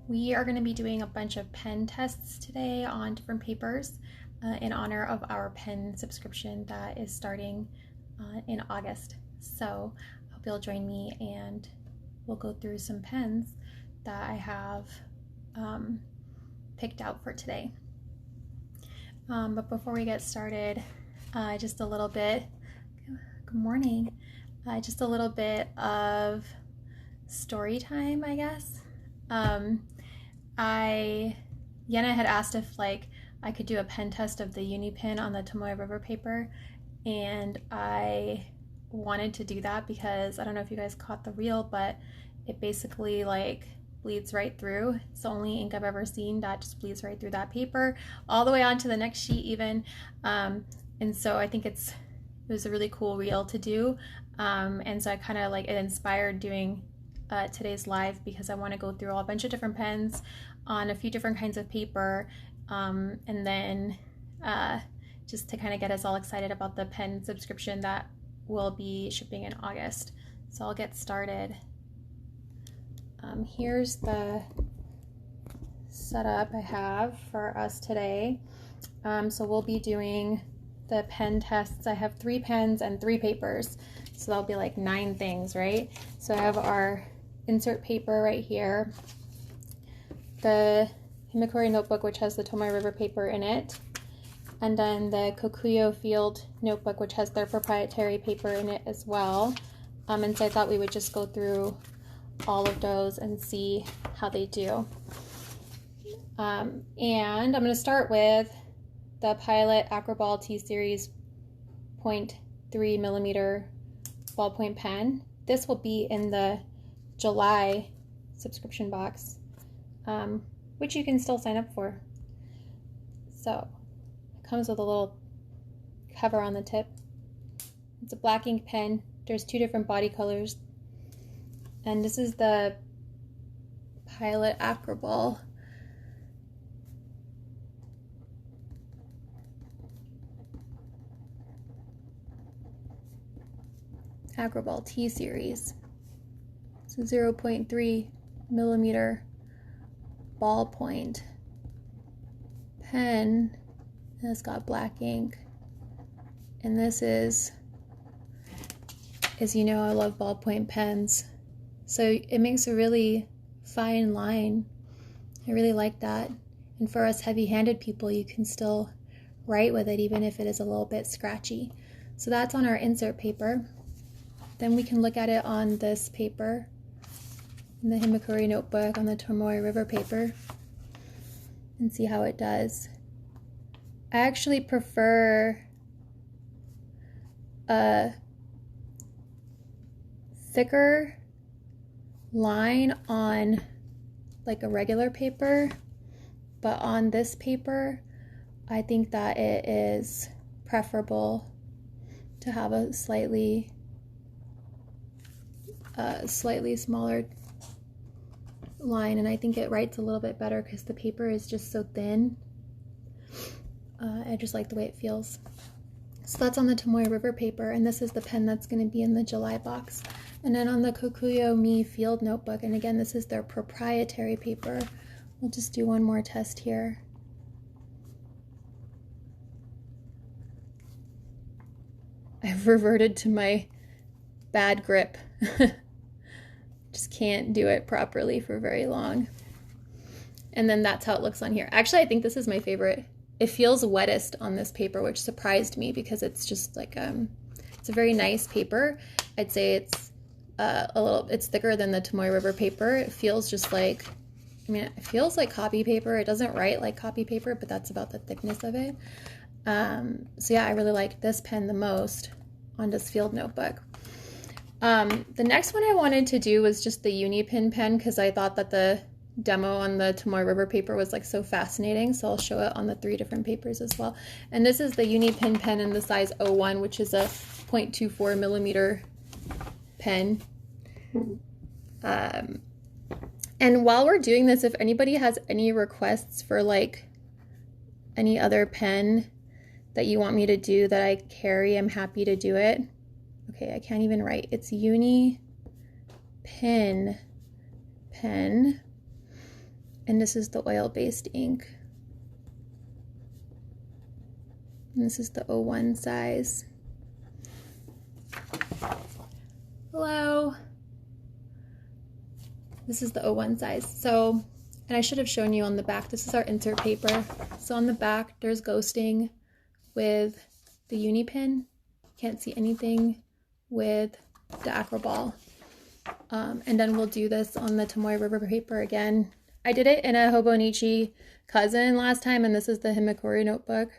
We are going to be doing a bunch of pen tests today on different papers in honor of our pen subscription that is starting in August. So I hope you'll join me and we'll go through some pens that I have picked out for today. But before we get started, just a little bit, good morning, just a little bit of story time, I guess. Yenna had asked if I could do a pen test of the Uni Pin on the Tomoe River Paper, and I wanted to do that because I don't know if you guys caught the reel, but it basically bleeds right through. It's the only ink I've ever seen that just bleeds right through that paper all the way onto the next sheet even, and so I think it was a really cool reel to do, and so I kind of it inspired doing today's live because I want to go through a bunch of different pens on a few different kinds of paper, and then just to kind of get us all excited about the pen subscription that will be shipping in August. So I'll get started. Here's the setup I have for us today. So we'll be doing the pen tests. I have 3 pens and 3 papers, so that'll be 9 things, right? So I have our insert paper right here, the Himikori notebook, which has the Tomoe River paper in it, and then the Kokuyo Field Notebook, which has their proprietary paper in it as well. And so I thought we would just go through all of those and see how they do. And I'm going to start with the Pilot Acroball T-Series 0.3 millimeter ballpoint pen. This will be in the July subscription box, which you can still sign up for. So it comes with a little cover on the tip. It's a black ink pen. There's 2 different body colors, and this is the Pilot Acroball. Acroball T-Series. It's a 0.3 millimeter ballpoint pen, and it's got black ink. And this is, as you know, I love ballpoint pens, so it makes a really fine line. I really like that. And for us heavy-handed people, you can still write with it even if it is a little bit scratchy. So that's on our insert paper. Then we can look at it on this paper, in the Himikori notebook on the Tomoe River paper, and see how it does. I actually prefer a thicker line on a regular paper, but on this paper I think that it is preferable to have a slightly smaller line, and I think it writes a little bit better because the paper is just so thin. I just like the way it feels. So that's on the Tomoe River paper, and this is the pen that's going to be in the July box. And then on the Kokuyo ME Field Notebook, and again, this is their proprietary paper. We'll just do one more test here. I've reverted to my bad grip. Just can't do it properly for very long. And then that's how it looks on here. Actually, I think this is my favorite. It feels wettest on this paper, which surprised me because it's just it's a very nice paper. I'd say it's it's thicker than the Tomoe River paper. It feels just it feels like copy paper. It doesn't write like copy paper, but that's about the thickness of it. So yeah, I really like this pen the most on this field notebook. The next one I wanted to do was just the Uni Pin pen because I thought that the demo on the Tomoe River paper was so fascinating, so I'll show it on the 3 different papers as well. And this is the Uni Pin pen in the size 01, which is a 0.24 millimeter pen. And while we're doing this, if anybody has any requests for any other pen that you want me to do that I carry, I'm happy to do it. Okay, I can't even write. It's Uni Pin pen. And this is the oil-based ink. And this is the 01 size. Hello. This is the 01 size. So, and I should have shown you on the back, this is our insert paper. So on the back, there's ghosting with the Uni Pin. Can't see anything with the Acroball. And then we'll do this on the Tomoe River Paper again. I did it in a Hobonichi Cousin last time, and this is the Himikori notebook.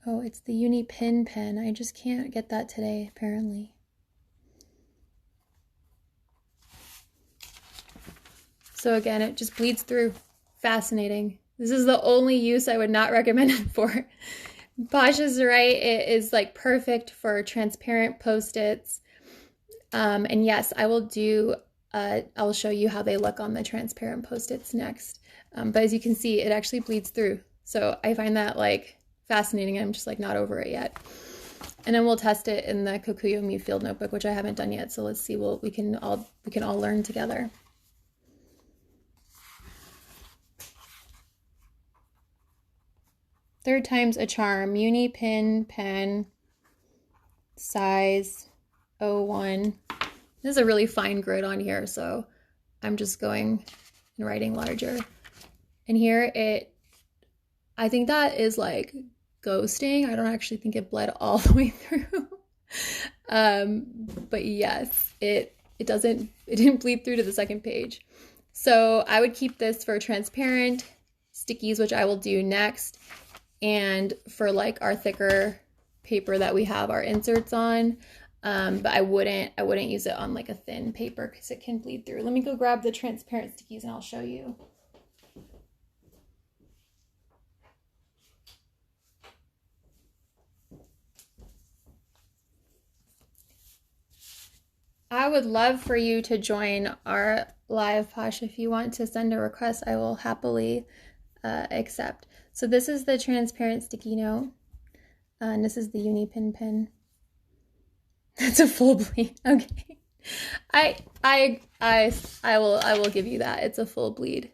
Oh, it's the Uni Pin pen. I just can't get that today, apparently. So again, it just bleeds through. Fascinating. This is the only use I would not recommend it for. Posh is right. It is like perfect for transparent Post-its. And yes, I will do, I'll show you how they look on the transparent Post-its next. But as you can see, it actually bleeds through. So I find that like fascinating. I'm just like not over it yet. And then we'll test it in the Kokuyo ME Field Notebook, which I haven't done yet. So let's see what we can all learn together. Third time's a charm. Uni Pin pen, size 01. This is a really fine grid on here, so I'm just going and writing larger. And here I think that is like ghosting. I don't actually think it bled all the way through. But yes, it didn't bleed through to the second page. So I would keep this for transparent stickies, which I will do next. And for like our thicker paper that we have our inserts on, but I wouldn't use it on like a thin paper because it can bleed through. Let me go grab the transparent stickies and I'll show you. I would love for you to join our live, Posh. If you want to send a request, I will happily accept. So this is the transparent sticky note, and this is the Uni Pin pen. That's a full bleed. Okay, I will give you that. It's a full bleed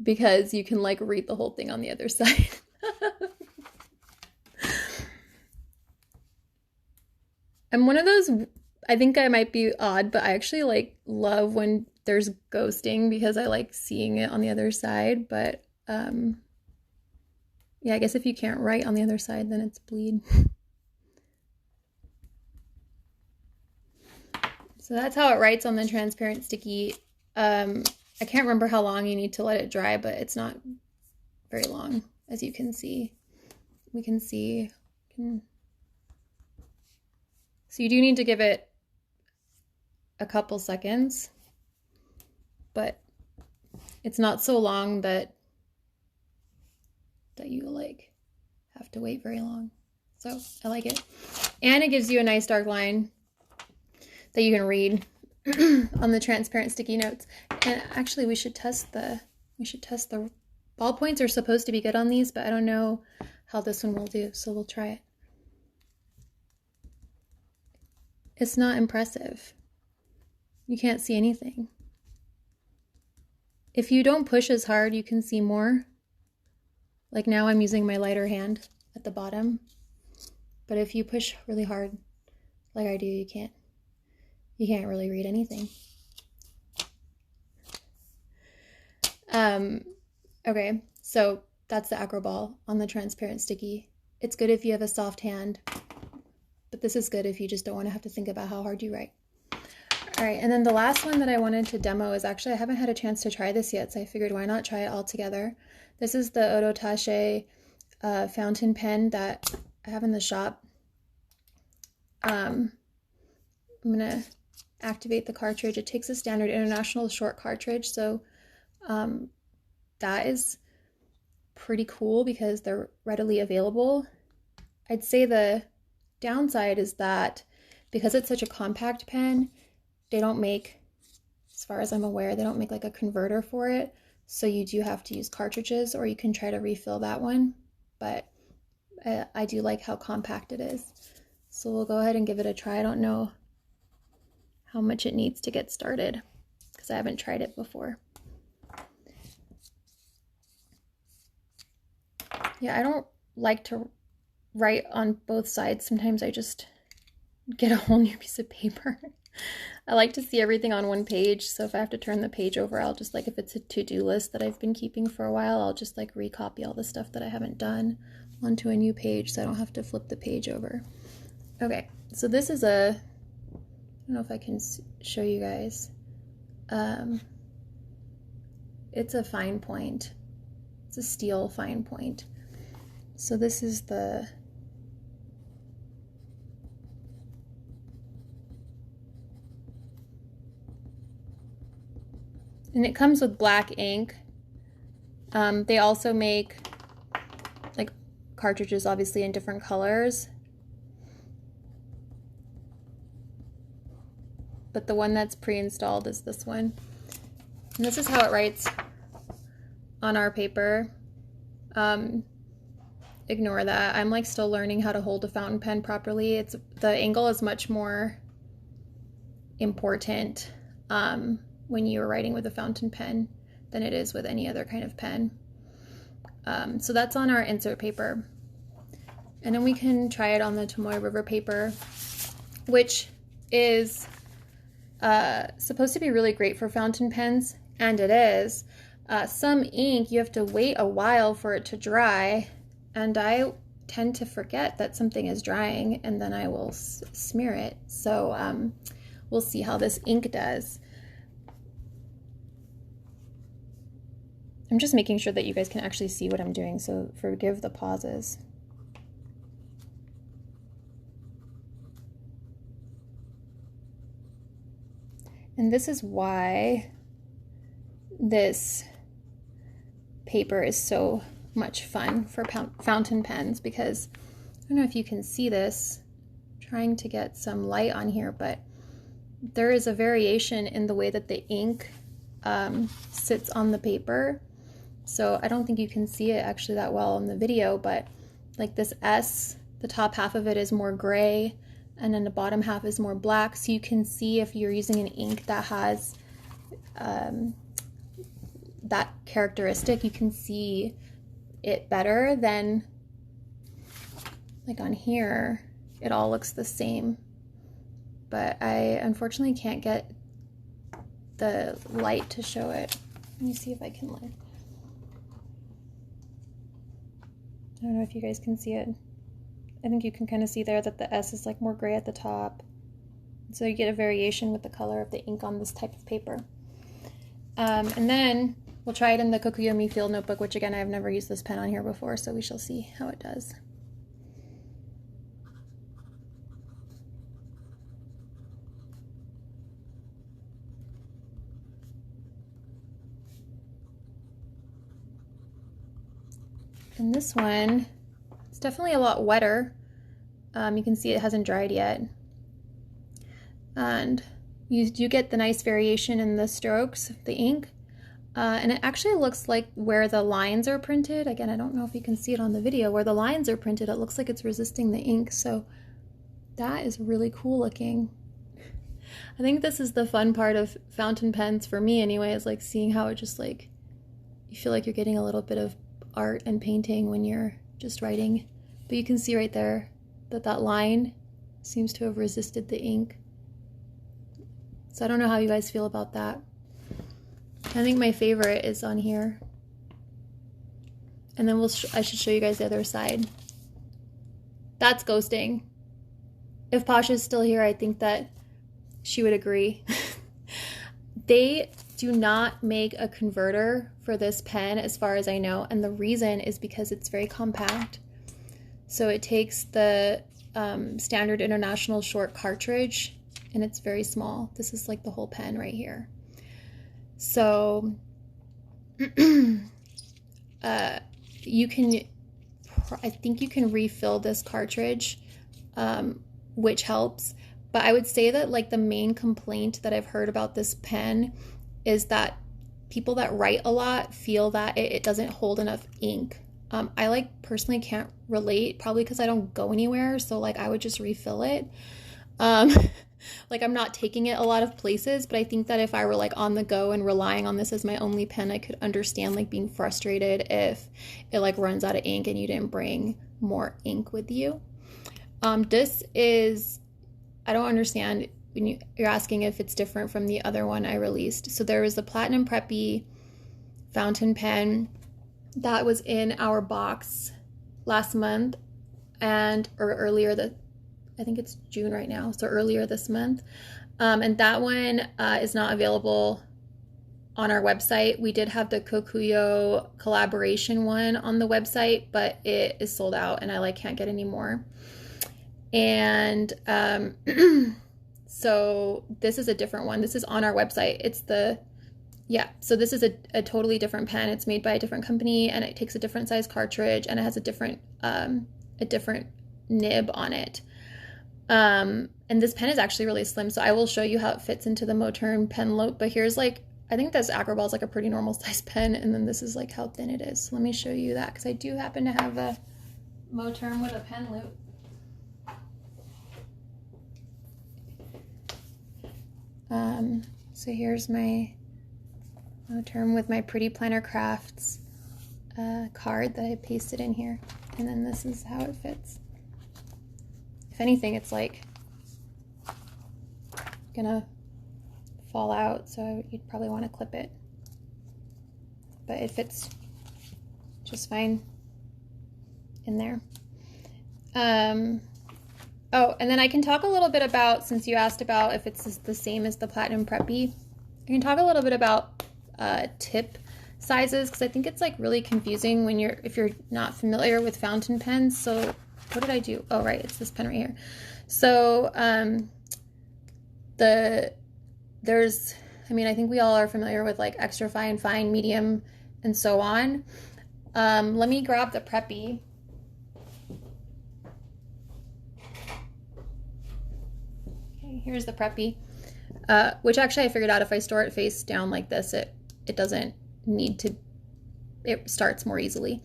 because you can like read the whole thing on the other side. I'm one of those. I think I might be odd, but I actually like love when there's ghosting because I like seeing it on the other side. But yeah, I guess if you can't write on the other side, then it's bleed. So that's how it writes on the transparent sticky. I can't remember how long you need to let it dry, but it's not very long, as you can see. We can see. So you do need to give it a couple seconds, but it's not so long that you like have to wait very long. So I like it. And it gives you a nice dark line that you can read on the transparent sticky notes. And actually we should test the ballpoints are supposed to be good on these, but I don't know how this one will do, so we'll try it. It's not impressive. You can't see anything. If you don't push as hard, you can see more. Like now I'm using my lighter hand at the bottom. But if you push really hard, like I do, you can't really read anything. Okay, so that's the Acroball on the transparent sticky. It's good if you have a soft hand, but this is good if you just don't want to have to think about how hard you write. All right, and then the last one that I wanted to demo is actually, I haven't had a chance to try this yet, so I figured why not try it all together. This is the Ohto Tasche fountain pen that I have in the shop. I'm gonna activate the cartridge. It takes a standard international short cartridge, so that is pretty cool because they're readily available. I'd say the downside is that because it's such a compact pen, they don't make, as far as I'm aware, they don't make like a converter for it. So you do have to use cartridges, or you can try to refill that one. But I do like how compact it is. So we'll go ahead and give it a try. I don't know how much it needs to get started because because I haven't tried it before. Yeah, I don't like to write on both sides. Sometimes I just get a whole new piece of paper. I like to see everything on one page, so if I have to turn the page over, I'll just, like, if it's a to-do list that I've been keeping for a while, I'll just like recopy all the stuff that I haven't done onto a new page so I don't have to flip the page over. Okay, so this is I don't know if I can show you guys. It's a fine point. It's a steel fine point. So this is the and it comes with black ink. They also make like cartridges, obviously, in different colors. But the one that's pre-installed is this one. And this is how it writes on our paper. Ignore that. I'm like still learning how to hold a fountain pen properly. The angle is much more important when you're writing with a fountain pen than it is with any other kind of pen. So that's on our insert paper. And then we can try it on the Tomoe River Paper, which is supposed to be really great for fountain pens, and it is. Some ink, you have to wait a while for it to dry, and I tend to forget that something is drying, and then I will smear it. So we'll see how this ink does. I'm just making sure that you guys can actually see what I'm doing, so forgive the pauses. And this is why this paper is so much fun for fountain pens, because I don't know if you can see this, I'm trying to get some light on here, but there is a variation in the way that the ink sits on the paper. So I don't think you can see it actually that well in the video, but like this S, the top half of it is more gray, and then the bottom half is more black. So you can see if you're using an ink that has that characteristic, you can see it better than like on here, it all looks the same. But I unfortunately can't get the light to show it. Let me see if I can light. I don't know if you guys can see it. I think you can kind of see there that the S is like more gray at the top. So you get a variation with the color of the ink on this type of paper. And then we'll try it in the Kokuyo ME Field Notebook, which again, I've never used this pen on here before, so we shall see how it does. And this one, it's definitely a lot wetter. You can see it hasn't dried yet. And you do get the nice variation in the strokes of the ink. And it actually looks like where the lines are printed, again, I don't know if you can see it on the video, where the lines are printed, it looks like it's resisting the ink. So that is really cool looking. I think this is the fun part of fountain pens for me anyway, is like seeing how it just like, you feel like you're getting a little bit of art and painting when you're just writing. But you can see right there that that line seems to have resisted the ink. So I don't know how you guys feel about that. I think my favorite is on here. And then I should show you guys the other side. That's ghosting. If Pasha's still here, I think that she would agree. They do not make a converter for this pen as far as I know, and the reason is because it's very compact. So it takes the standard international short cartridge, and it's very small. This is like the whole pen right here. So you can, I think you can refill this cartridge, which helps. But I would say that like the main complaint that I've heard about this pen is that people that write a lot feel that it doesn't hold enough ink. I like personally can't relate, probably because I don't go anywhere, so like I would just refill it. Like I'm not taking it a lot of places, but I think that if I were like on the go and relying on this as my only pen, I could understand like being frustrated if it like runs out of ink and you didn't bring more ink with you. This is, I don't understand when you're asking if it's different from the other one I released. So there was the Platinum Preppy fountain pen that was in our box last month or earlier I think it's June right now, so earlier this month. And that one is not available on our website. We did have the Kokuyo collaboration one on the website, but it is sold out and I like can't get any more. And so this is a different one. This is on our website. So this is a totally different pen. It's made by a different company and it takes a different size cartridge and it has a different nib on it. And this pen is actually really slim, so I will show you how it fits into the Moterm pen loop, but here's like, I think this Acroball is like a pretty normal size pen, and then this is like how thin it is. So let me show you that, because I do happen to have a Moterm with a pen loop. So here's my Moterm with my Pretty Planner Crafts card that I pasted in here, and then this is how it fits. If anything, it's like gonna fall out, so you'd probably want to clip it, but it fits just fine in there. Oh, and then I can talk a little bit about, since you asked about if it's the same as the Platinum Preppy, I can talk a little bit about tip sizes, because I think it's like really confusing when if you're not familiar with fountain pens. So what did I do? Oh, right, it's this pen right here. So I think we all are familiar with like extra fine, fine, medium, and so on. Let me grab the Preppy. Okay, here's the Preppy, which actually I figured out if I store it face down like this, it doesn't need to, it starts more easily.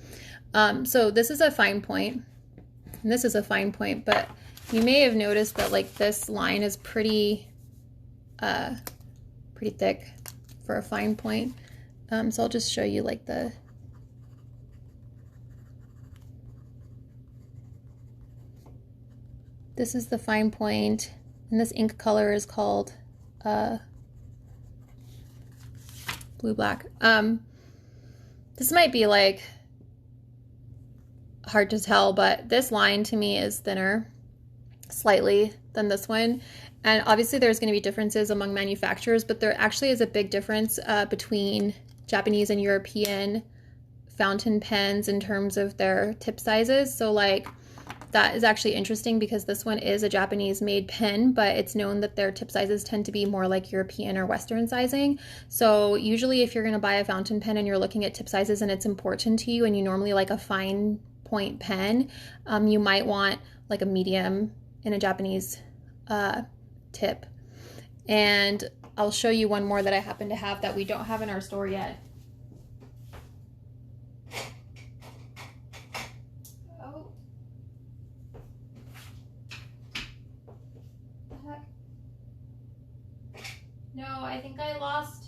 So this is a fine point. And this is a fine point, but you may have noticed that like this line is pretty thick for a fine point. So I'll just show you like this is the fine point, and this ink color is called blue black. This might be like hard to tell, but this line to me is thinner slightly than this one, and obviously there's going to be differences among manufacturers, but there actually is a big difference between Japanese and European fountain pens in terms of their tip sizes. So like that is actually interesting, because this one is a Japanese made pen, but it's known that their tip sizes tend to be more like European or Western sizing. So usually if you're going to buy a fountain pen and you're looking at tip sizes and it's important to you and you normally like a fine point pen, you might want like a medium in a Japanese tip. And I'll show you one more that I happen to have that we don't have in our store yet. Oh. What the heck? No, I think I lost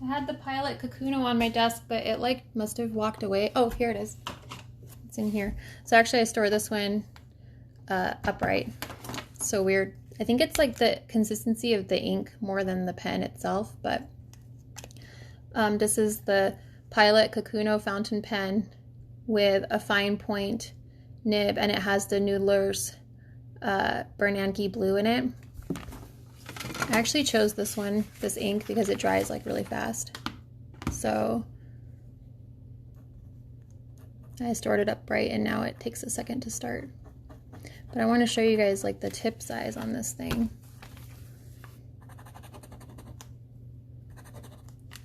I had the Pilot Kakuno on my desk, but it like must have walked away. Oh, here it is. It's in here. So actually I store this one upright. So weird. I think it's like the consistency of the ink more than the pen itself, but this is the Pilot Kakuno fountain pen with a fine point nib, and it has the Noodler's Bernanke blue in it. I actually chose this one, this ink, because it dries like really fast. So I stored it upright and now it takes a second to start. But I want to show you guys like the tip size on this thing.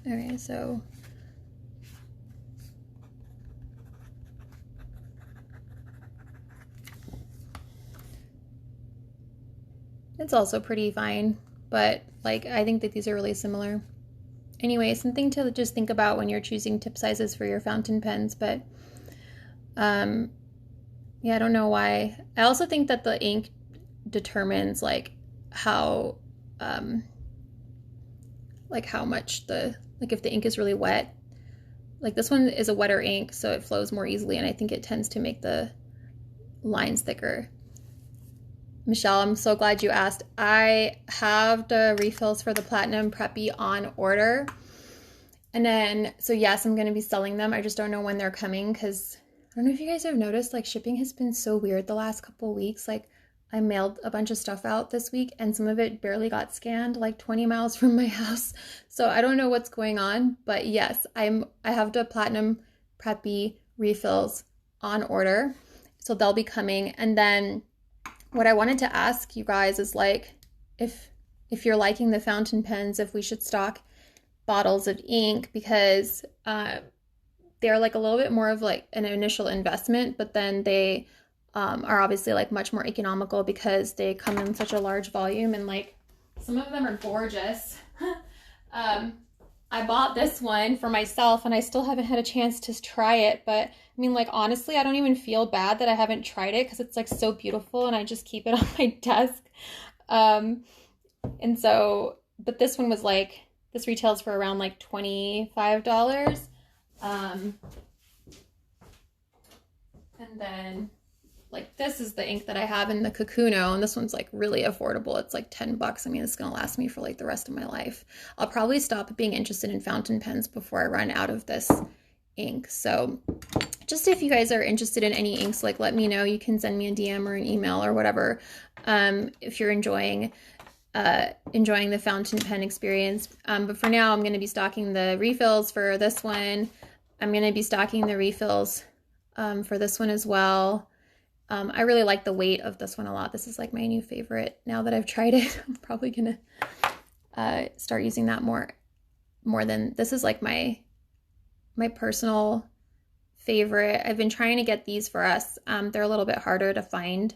Okay, so it's also pretty fine, but like I think that these are really similar. Anyway, something to just think about when you're choosing tip sizes for your fountain pens. But Yeah, I don't know why. I also think that the ink determines how how much if the ink is really wet. Like this one is a wetter ink, so it flows more easily, and I think it tends to make the lines thicker. Michelle, I'm so glad you asked. I have the refills for the Platinum Preppy on order. And then, so yes, I'm going to be selling them. I just don't know when they're coming because I don't know if you guys have noticed, like shipping has been so weird the last couple of weeks. Like I mailed a bunch of stuff out this week and some of it barely got scanned like 20 miles from my house. So I don't know what's going on, but yes, I have the Platinum Preppy refills on order. So they'll be coming. And then what I wanted to ask you guys is like, if you're liking the fountain pens, if we should stock bottles of ink, because they're like a little bit more of like an initial investment, but then they are obviously like much more economical because they come in such a large volume, and like some of them are gorgeous. I bought this one for myself and I still haven't had a chance to try it, but I mean, like, honestly, I don't even feel bad that I haven't tried it because it's like so beautiful and I just keep it on my desk. And so, but this one was like, this retails for around like $25. And then like this is the ink that I have in the Kokuyo, and this one's like really affordable. It's like 10 bucks. I mean, it's gonna last me for like the rest of my life. I'll probably stop being interested in fountain pens before I run out of this ink. So just if you guys are interested in any inks, like let me know. You can send me a DM or an email or whatever. If you're enjoying the fountain pen experience. But for now, I'm going to be stocking the refills for this one. I'm going to be stocking the refills for this one as well. I really like the weight of this one a lot. This is like my new favorite. Now that I've tried it, I'm probably going to start using that more than, this is like my personal favorite. I've been trying to get these for us. They're a little bit harder to find.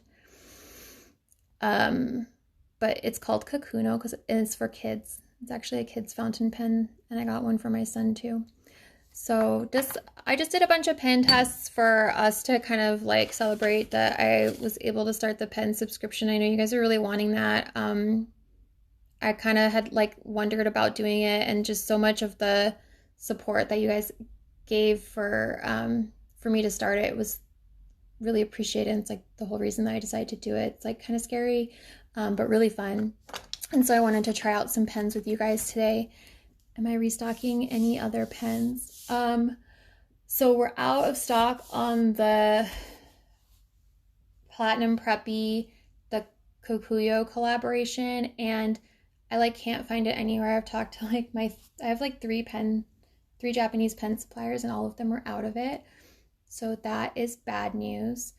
But it's called Kokuyo because it's for kids. It's actually a kid's fountain pen, and I got one for my son too. So I just did a bunch of pen tests for us to kind of like celebrate that I was able to start the pen subscription. I know you guys are really wanting that. I kind of had like wondered about doing it, and just so much of the support that you guys gave for me to start it was really appreciated. It's like the whole reason that I decided to do it. It's like kind of scary, but really fun. And so I wanted to try out some pens with you guys today. Am I restocking any other pens? So we're out of stock on the Platinum Preppy, the Kokuyo collaboration, and I like can't find it anywhere. I've talked to like I have like three Japanese pen suppliers, and all of them are out of it. So that is bad news.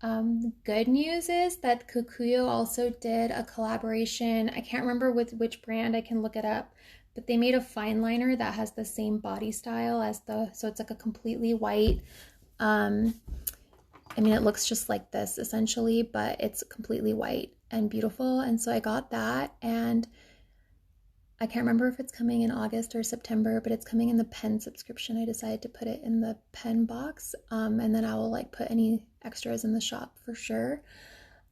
Good news is that Kokuyo also did a collaboration. I can't remember with which brand, I can look it up, but they made a fine liner that has the same body style as so it's like a completely white, I mean, it looks just like this essentially, but it's completely white and beautiful. And so I got that, and I can't remember if it's coming in August or September, but it's coming in the pen subscription. I decided to put it in the pen box, and then I will like put any extras in the shop for sure.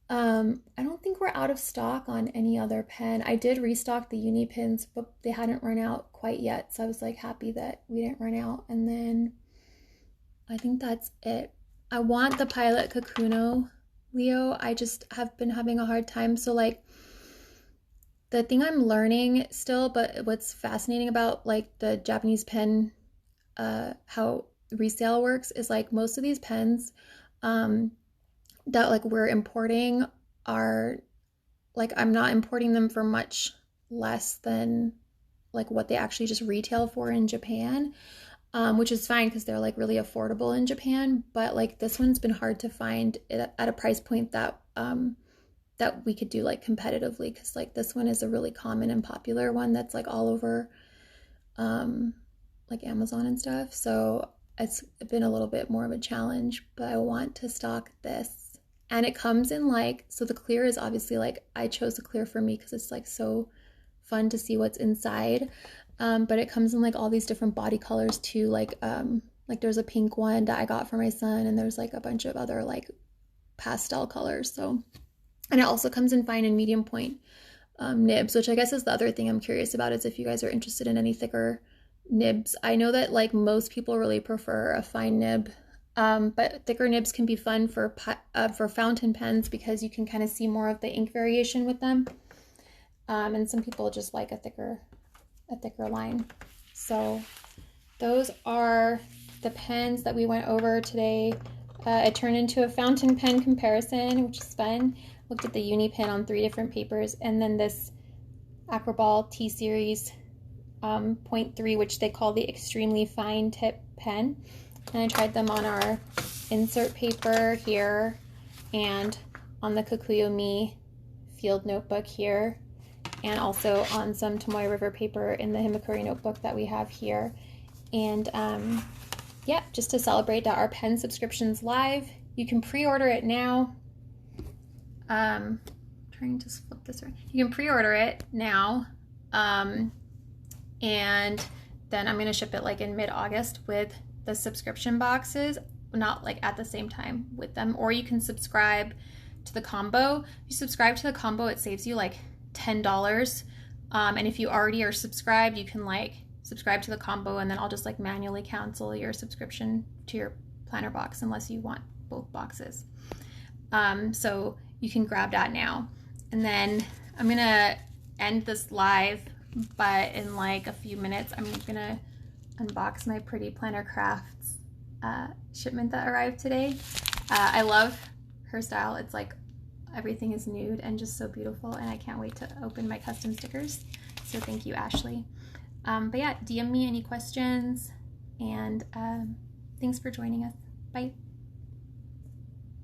I don't think we're out of stock on any other pen. I did restock the Uni Pins, but they hadn't run out quite yet, so I was like happy that we didn't run out. And then I think that's it. I want the Pilot Kokuyo, Leo. I just have been having a hard time. So like, the thing I'm learning still, but what's fascinating about like the Japanese pen, how resale works, is like most of these pens that like we're importing are like, I'm not importing them for much less than like what they actually just retail for in Japan, which is fine because they're like really affordable in Japan. But like this one's been hard to find at a price point that that we could do like competitively, because like this one is a really common and popular one that's like all over like Amazon and stuff. So it's been a little bit more of a challenge, but I want to stock this. And it comes in like, so the clear is obviously like, I chose the clear for me because it's like so fun to see what's inside. But it comes in like all these different body colors too. Like there's a pink one that I got for my son, and there's like a bunch of other like pastel colors. So, and it also comes in fine and medium point nibs, which I guess is the other thing I'm curious about, is if you guys are interested in any thicker nibs. I know that like most people really prefer a fine nib, but thicker nibs can be fun for fountain pens because you can kind of see more of the ink variation with them. And some people just like a thicker line. So those are the pens that we went over today. It turned into a fountain pen comparison, which is fun. Looked at the Uni Pin on 3 different papers, and then this Acroball T-Series 0.3, which they call the extremely fine tip pen. And I tried them on our insert paper here and on the Kokuyo ME Field Notebook here, and also on some Tomoe River paper in the Himikuri notebook that we have here. And yeah, just to celebrate that our pen subscription's live. You can pre-order it now. Trying to flip this around. You can pre-order it now. And then I'm going to ship it like in mid-August with the subscription boxes, not like at the same time with them. Or you can subscribe to the combo. If you subscribe to the combo, it saves you like $10. And if you already are subscribed, you can like subscribe to the combo, and then I'll just like manually cancel your subscription to your planner box unless you want both boxes. So you can grab that now. And then I'm gonna end this live, but in like a few minutes I'm gonna unbox my Pretty Planner Crafts shipment that arrived today. I love her style. It's like everything is nude and just so beautiful, and I can't wait to open my custom stickers. So thank you, Ashley. But yeah, DM me any questions, and thanks for joining us. Bye.